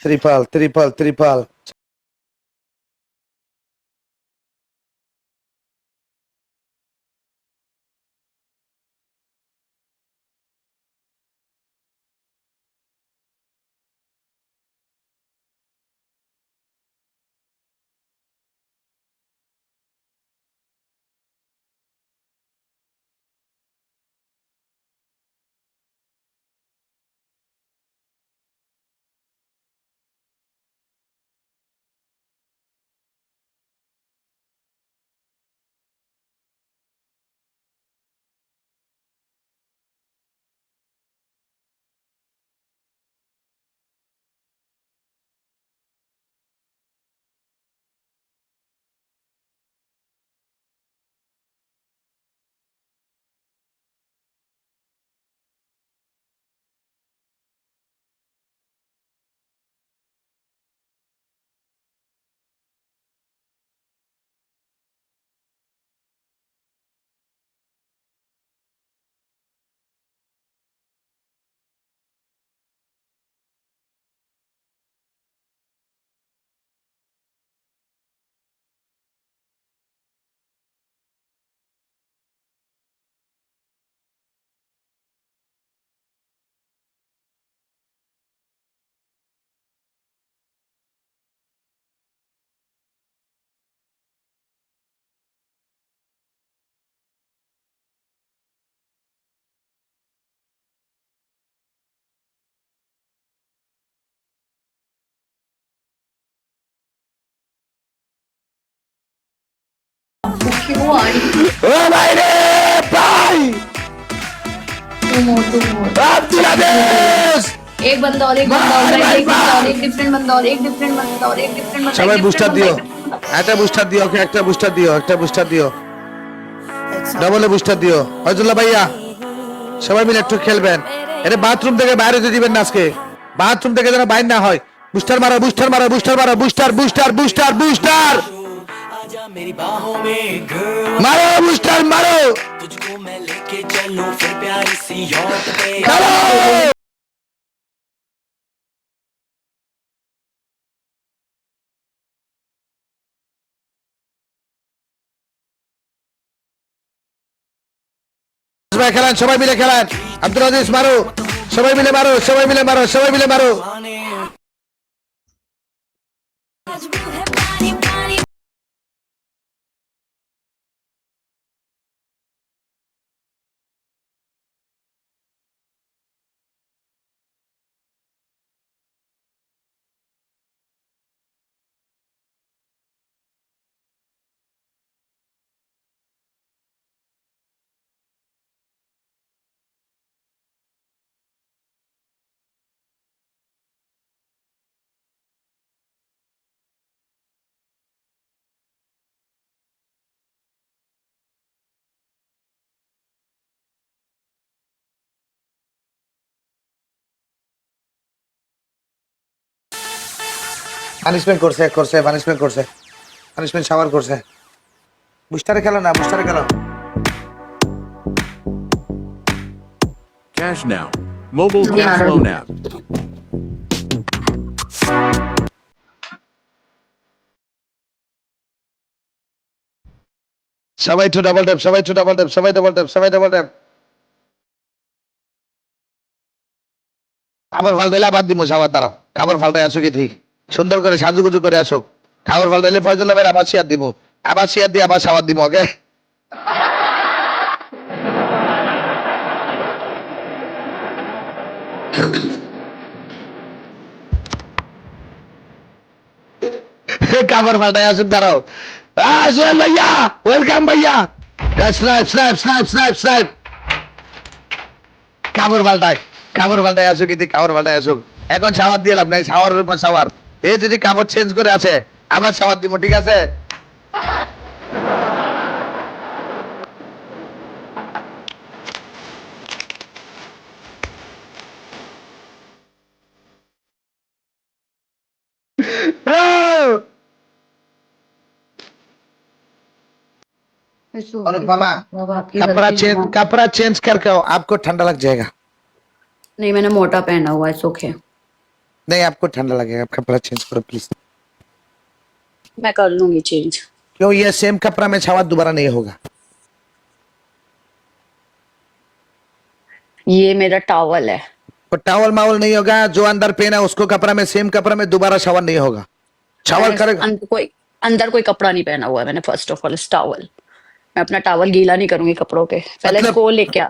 Tripal. क्यों आ रही ओ भाई रे भाई तुम हो বাংলাদেশ एक बंदा और एक बंदा और एक बंदा और एक डिफरेंट बंदा और एक डिफरेंट बंदा और एक डिफरेंट बंदा সবাই বুস্টার দিও একটা বুস্টার দিও ওকে একটা বুস্টার দিও ডাবলে বুস্টার দিও ফয়জুল্লাহ ভাইয়া সবাই মিলে একটু খেলবেন আরে বাথরুম থেকে বাইরে যেতে দিবেন না আজকে বাথরুম থেকে যেন বাইরে না হয় বুস্টার মারো বুস্টার मेरी बाहों में मारो बुस्टर मारो तुझको मैं लेके चलूं फिर प्यारी सी यॉट पे चलो খেলেন সবাই মিলে খেলেন আব্দুল আজিজ মারো সবাই মিলে মারো পানিশমেন্ট পানিশমেন্ট শাওয়ার করছে বুস্টারে খেলো Cash Now. Mobile cash loan app. সবাই একটু ডাবল ট্যাপ খাবার ফালতাইলে আবার দিব শাওয়ার দ্বারা খাবার ফালতাই আসো কি ঠিক সুন্দর করে সাজুগুজু করে আসো খাবার ফালতাইলে ফয়জুল্লাহ ভাই আবার শেয়ার দিব আবার শাওয়ার দিব ওকে খাবার ফালতাই আসুক দাঁড়াও সোহেল ভাইয়া ওয়েলকাম ভাইয়া স্নাইপ খাবার ফালতাই আসুক কি ঠিক খাবার ফালতাই আসুক এখন শাওয়ার দিয়ে লাভ নাই শাওয়ারের উপর শাওয়ার এই যদি কাপড় চেঞ্জ করে আছে আবার শাওয়ার দিব ঠিক আছে मामा कपड़ा चेंज करके आओ आपको ठंडा लग जाएगा नहीं मैंने मोटा पहना हुआ है ओके नहीं आपको ठंडा लगेगा, आप कपड़ा चेंज करो प्लीज। मैं कर लूंगी चेंज। क्यों ये सेम कपड़ा में शावर दोबारा नहीं होगा। ये मेरा टॉवल है। तो टावल मावल नहीं होगा, जो अंदर पहना है उसको कपड़ा में, सेम कपड़ा में दोबारा शावर नहीं होगा। शावर मैंने करेगा। अंदर कोई कपड़ा नहीं पहना हुआ है मैंने। फर्स्ट ऑफ ऑल इस टॉवल, मैं अपना टॉवल गीला नहीं करूंगी कपड़ों के। पहले मतलब- इसको लेके आ,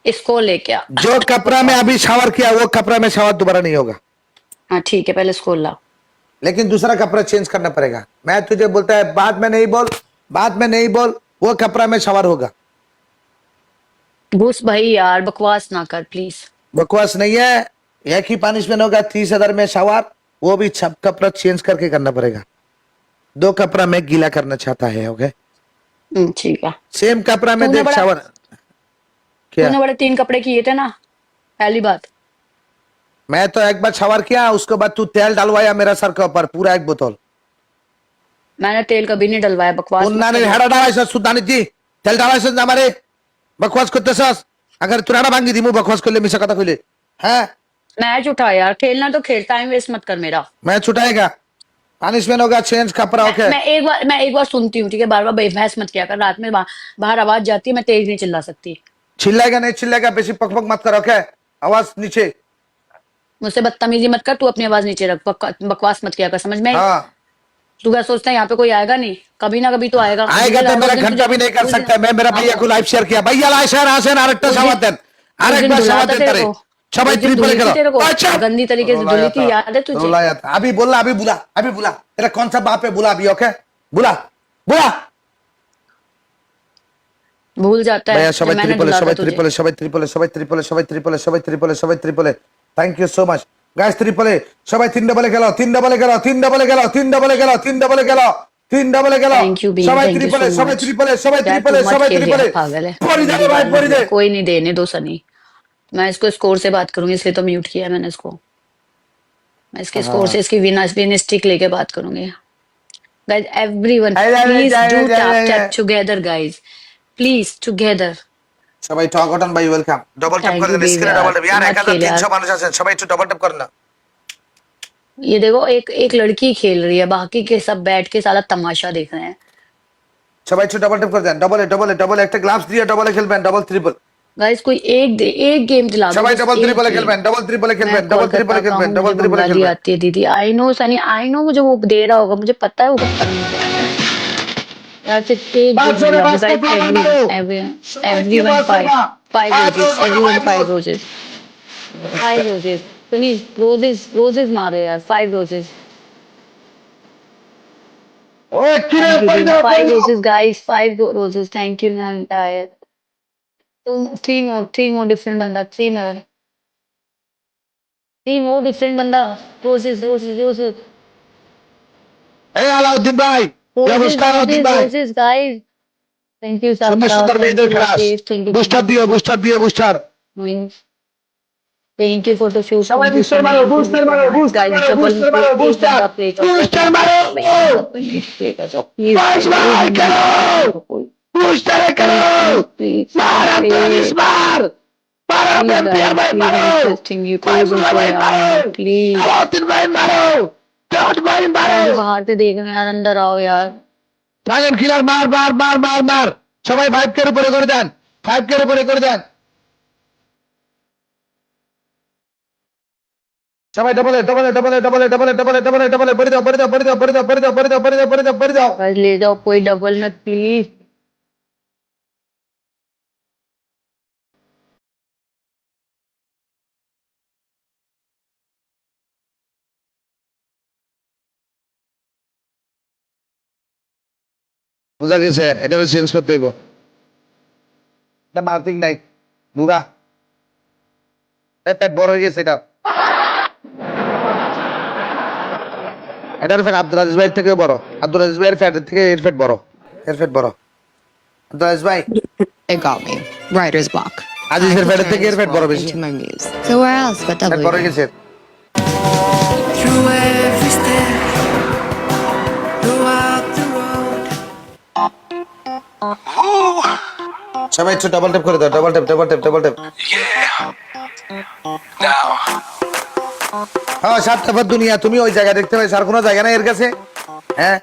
इसको लेके आ। जो कपड़ा में अभी शावर किया वो कपड़ा में शावर दोबारा नहीं होगा। हाँ ठीक है, पहले इसको ला। लेकिन दूसरा कपड़ा चेंज करना पड़ेगा। मैं तुझे बोलता है बाद में नहीं बोल, बाद में नहीं बोल, वो कपड़ा में शावर होगा। घुस भाई यार, बकवास ना कर प्लीज। बकवास नहीं है, एक ही पनिशमेंट होगा 30,000 में शावर, वो भी सब कपड़ा चेंज करके करना पड़ेगा। 2 कपड़ा में गीला करना चाहता है। ओके ठीक है। सेम कपड़ा में तूने देख बड़ा- शावर। क्या तूने बड़े 3 कपड़े किए थे ना, पहली बात। मैं तो एक बार शावर किया, उसके बाद तू तेल डलवाया मेरा सर के ऊपर पूरा 1 बोतल। मैंने तेल कभी नहीं डलवाया, बकवास मत उन्नाने कर। हेडा डालायचं सुद्धाने जी तेल डालायचं ना मारे बकवास करतेसस। अगर तू राणा भांगी दी मु बकवास करले मी सकता खोले हैं। मैच उठा यार, खेलना तो खेल, टाइम वेस्ट मत कर मेरा। मैं छुटाएगा, पनिशमेंट होगा चेंज कपड़ा। ओके मैं एक बार सुनती हूँ, ठीक है? बार बार बहस मत किया कर। रात में बाहर आवाज जाती है, मैं तेज नहीं चिल्ला सकती। चिल्लाएगा नहीं चिल्लाएगा, बेसी पकपक मत करो। ओके आवाज नीचे। मुझसे बदतमीजी मत कर, तू अपनी आवाज नीचे रख, बकवास मत किया कर, समझ में आई? हाँ तू क्या सोचता है यहाँ पे कोई आएगा नहीं? कभी ना कभी तो आएगा। आएगा तो मेरा घंटा भी नहीं कर सकता। मैं मेरा भैया को लाइव शेयर किया, भैया लाइव शेयर आसेन आरेक्टा सावतन आरेक्टा सावतन करे सबाई ट्रिपल करो। अच्छा गंदी तरीके से धुली थी, याद है तुझे? रुलाया था अभी, बोला अभी, बुला अभी, बुला तेरा कौन सा बाप है, बुला अभी। ओके बुला बुला भूल जाता है भैया जब सबाई मैंने ट्रिपल धुला था सबाई तुझे। ट्रिपल सबाई ट्रिपल सबाई ट्रिपल सबाई ट्रिपल सबाई ट्रिपल सबाई triple. Thank you so much guys. Triple सबाई 3 डबल गेलो 3 डबल गेलो 3 डबल गेलो 3 डबल गेलो 3 डबल गेलो 3 डबल गेलो Thank you, Bean. सबाई Thank you ट्रिपल so सबाई much. ट्रिपल सबाई यार, ट्रिपल तू मत सबाई खेल ट्रिपल यार, पागल है। पड़ी दे भाई, पड़ी दे। कोई नहीं, देने दो सनी। मैं इसको स्कोर से बात करूंगी, इसलिए तो म्यूट किया है मैंने इसको। मैं इसके स्कोर से इसकी विन स्टिक लेके बात करूंगी। Guys everyone please do tap together guys, please together. সবাই টক অটন ভাই ওয়েলকাম। ডবল ট্যাপ Thank করে you, দেন, স্ক্রিনে baby, ডবল ট্যাপ। यार मत खेल 1300 यार। মানুষ আছেন, সবাই একটু ডবল ট্যাপ করেন না। ये देखो, एक लड़की खेल रही है, बाकी के सब बैठ के साला तमाशा देख रहे हैं। সবাই একটু ডবল ট্যাপ করে দেন। ডবল একটা গ্লাভস দিয়ে ডবল খেলবেন, ডবল ট্রিপল। गाइस कोई एक गेम दिला दो, সবাই बस ডবল एक ট্রিপল game। খেলবেন, डबल ट्रिपल मैं খেলবেন, डबल कोलकाता ट्रिपल का খেলবেন, हूँ, डबल मुझे ट्रिपल बंगाली খেলবেন। आती है दीदी। I know Sunny, I know मुझे वो दे रहा होगा, मुझे पता है वो कब करना है। यार से take everyone 5 roses, everyone 5 roses, 5 roses, please roses मारो यार, 5 roses। ওই কি রে, Thank you, পড়ে Dean. যাও, 5 পড়ে যাও। roses guys, 5 roses, thank you। I'm tired। 3 more different बंदा, 3 more। 3 more different बंदा। roses। এই আলাউদ্দিন ভাই, নমস্কার আলাউদ্দিন ভাই। Roses guys। Thank you সুন্দর Sapna, সুন্দর thank মেয়েদের you খেলাস। Rakesh, thank you booster দিও, বুস্টার দিও, booster. Wings, thank you for the show। সবাই বুস্টার মারো, বুস্টার মারো, বুস্টার মারো, বুস্টার মারো, বুস্টার। বুস্টার মারো। পাঁচ মার খেলো। বুস্টারে খেলো। মার আব্দুল মার। মার আব্দুল ভাই মারো। পাঁচ ভাই মারো। प्लीज আলাউদ্দিন ভাই মারো। জট ভাই মারো। बाहर से देख रहे हैं यार, अंदर आओ यार। ড্রাগন কিলার মার মার মার মার মার। সবাই 5 কে উপরে করে দেন, 5 কে উপরে করে দেন। সবাই ডবল বড়ি দাও, বড়ি দাও, বড়ি দাও, বড়ি দাও, বড়ি দাও, বড়ি দাও, বড়ি দাও, বড়ি দাও, বড়ি দাও। बस ले जाओ, कोई डबल मत प्लीज। বুঝা গেছে, এটা চেঞ্জ করতে হইব। এটা মার্কিং নাই বুড়া, পেট বড় হয়ে গেছে। এটার ফ্যাট আব্দুল আজিজ ভাইয়ের থেকে বড়। আব্দুল আজিজ ভাইয়ের ফ্যাটের থেকে এর ফ্যাট বড়, এর ফ্যাট বড়। আব্দুল আজিজ ভাই, It got me. Writer's block. আজিজের I ফ্যাটের could থেকে turn এর this ফ্যাট বড় world বেশি। into my muse. So where else but fat বড় হয়ে W? গেছে। Through every step, throughout the road. সবাই একটু ডাবল ট্যাপ করে দাও, double tap, double tap, double tap. Yeah. Now, হ্যাঁ, স্বার্থপর দুনিয়া। তুমি ওই জায়গা দেখতে পাইছো, আর কোনো জায়গা নাই এর কাছে? হ্যাঁ,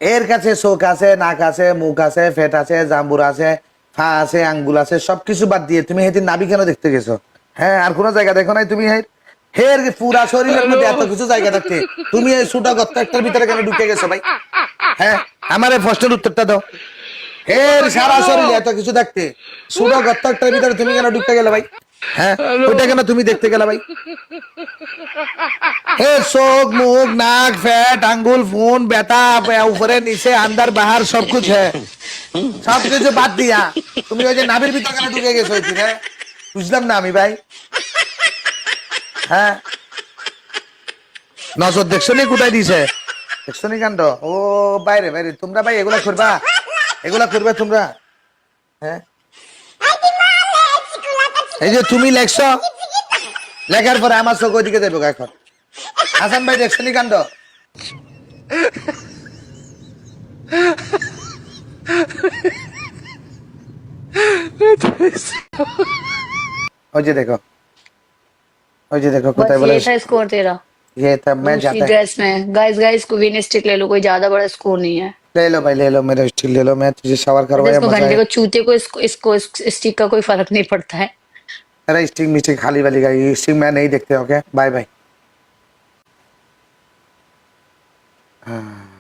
এর কাছে চোখ আছে, নাক আছে, মুখ আছে, ফেট আছে, জাম্বুর আছে, ফা আছে, আঙ্গুল আছে, সবকিছু বাদ দিয়ে তুমি হেদিন নাভি কেন দেখতে গেছো? হ্যাঁ, আর কোনো জায়গা দেখো নাই তুমি? হের পুরা শরীরের মধ্যে এত কিছু জায়গা থাকতে তুমি এই ছোট গর্ত একটার ভিতরে কেন ঢুকে গেছো ভাই? হ্যাঁ, আমার এই প্রশ্নের উত্তরটা দাও। হের সারা শরীরে এত কিছু থাকতে ছোট গর্ত একটার ভিতরে তুমি কেন ঢুকতে গেলে ভাই? হ্যাঁ, ওইটা কেন তুমি দেখতে গেলে ভাই? হে, চোখ, মুখ, নাক, ফ্যাট, আঙ্গুল, ফোন, ব্যথা, উপরে নিচে, আন্দার বাহার সবকুছ হ্যাঁ, সবকিছু বাদ দিয়া তুমি ওই যে নাভির ভিতরে কেন ঢুকে গেছো? হ্যাঁ, বুঝলাম না আমি ভাই। হ্যাঁ, নজর দেখছো নি কোথায় দিছে? দেখছো নি কাণ্ড? ও বাইরে বাইরে তোমরা ভাই এগুলা করবা? এগুলা করবে তোমরা? হ্যাঁ, এই যে তুমি লেখছো, লেখার পরে আমার চোখ ওইদিকে দেবো এখন। হাসান ভাই দেখছো নি কাণ্ড? ওই যে দেখো, ওই যে দেখো কোথায় बस বলে। ये था स्कोर तेरा ये तब मैं दूसरी जाता है। ड्रेस में। गाइस गाइस को विन स्टिक ले लो, कोई ज्यादा बड़ा स्कोर नहीं है। ले लो भाई, ले लो मेरा स्टिक ले लो, मैं तुझे शावर करवाया इसको मजा घंटे है। को चूते को इसको इस स्टिक का कोई फर्क नहीं पड़ता है। अरे स्टिक मिस्टिक खाली वाली का, ये स्टिक मैं नहीं देखते। Okay bye bye. हाँ